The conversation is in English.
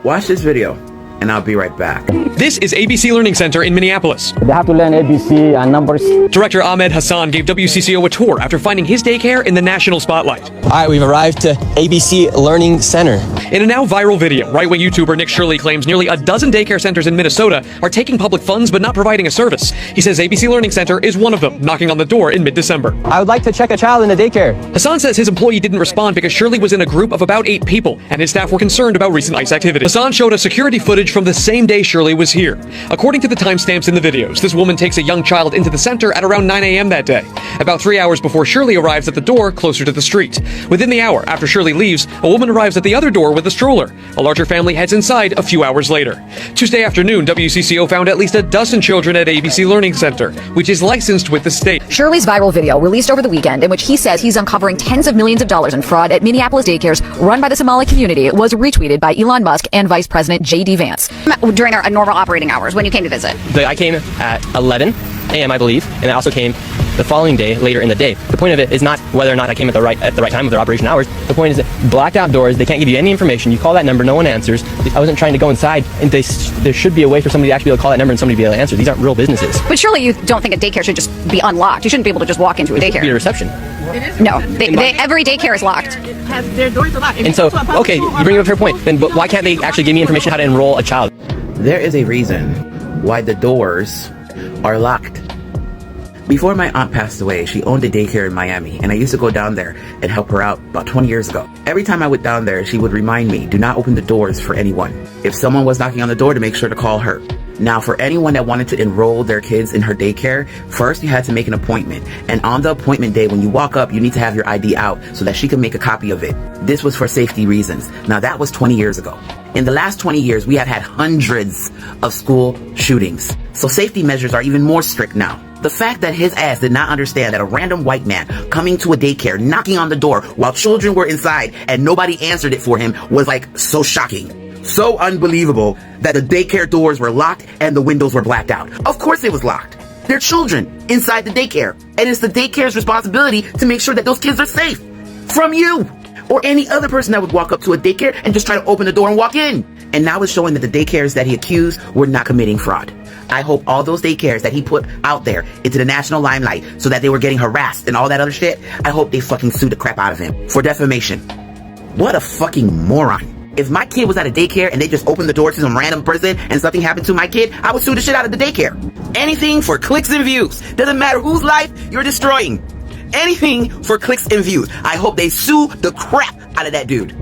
Watch this video, and I'll be right back. This is ABC Learning Center in Minneapolis. They have to learn ABC and numbers. Director Ahmed Hassan gave WCCO a tour after finding his daycare in the national spotlight. All right, we've arrived to ABC Learning Center. In a now viral video, right-wing YouTuber Nick Shirley claims nearly a dozen daycare centers in Minnesota are taking public funds but not providing a service. He says ABC Learning Center is one of them, knocking on the door in mid-December. I would like to check a child in the daycare. Hassan says his employee didn't respond because Shirley was in a group of about 8 people, and his staff were concerned about recent ICE activity. Hassan showed us security footage from the same day Shirley was here. According to the timestamps in the videos, this woman takes a young child into the center at around 9 a.m. that day, about 3 hours before Shirley arrives at the door closer to the street. Within the hour after Shirley leaves, a woman arrives at the other door with a stroller. A larger family heads inside a few hours later. Tuesday afternoon, WCCO found at least a dozen children at ABC Learning Center, which is licensed with the state. Shirley's viral video, released over the weekend, in which he says he's uncovering tens of millions of dollars in fraud at Minneapolis daycares run by the Somali community, was retweeted by Elon Musk and Vice President J.D. Vance. During our normal operating hours, when you came to visit? I came at 11 a.m., I believe, and I also came the following day, later in the day. The point of it is not whether or not I came at the right time of their operation hours. The point is that blacked out doors, they can't give you any information. You call that number, no one answers. I wasn't trying to go inside, and there should be a way for somebody to actually be able to call that number and somebody to be able to answer. These aren't real businesses. But surely you don't think a daycare should just be unlocked. You shouldn't be able to just walk into a There should be a daycare. reception. No, every daycare is locked. Their doors are locked. And so, okay, you bring up a fair point. Then but why can't they actually give me information how to enroll a child? There is a reason why the doors are locked. Before my aunt passed away, she owned a daycare in Miami, and I used to go down there and help her out about 20 years ago. Every time I went down there, she would remind me, do not open the doors for anyone. If someone was knocking on the door, to make sure to call her. Now, for anyone that wanted to enroll their kids in her daycare, first you had to make an appointment. And on the appointment day, when you walk up, you need to have your ID out so that she can make a copy of it. This was for safety reasons. Now, that was 20 years ago. In the last 20 years, we have had hundreds of school shootings. So safety measures are even more strict now. The fact that his ass did not understand that a random white man coming to a daycare, knocking on the door while children were inside and nobody answered it for him was like so shocking. So unbelievable that the daycare doors were locked and the windows were blacked out. Of course it was locked. They're children inside the daycare. And it's the daycare's responsibility to make sure that those kids are safe from you or any other person that would walk up to a daycare and just try to open the door and walk in. And now it's showing that the daycares that he accused were not committing fraud. I hope all those daycares that he put out there into the national limelight so that they were getting harassed and all that other shit, I hope they fucking sue the crap out of him for defamation. What a fucking moron. If my kid was at a daycare and they just opened the door to some random person and something happened to my kid, I would sue the shit out of the daycare. Anything for clicks and views. Doesn't matter whose life you're destroying. Anything for clicks and views. I hope they sue the crap out of that dude.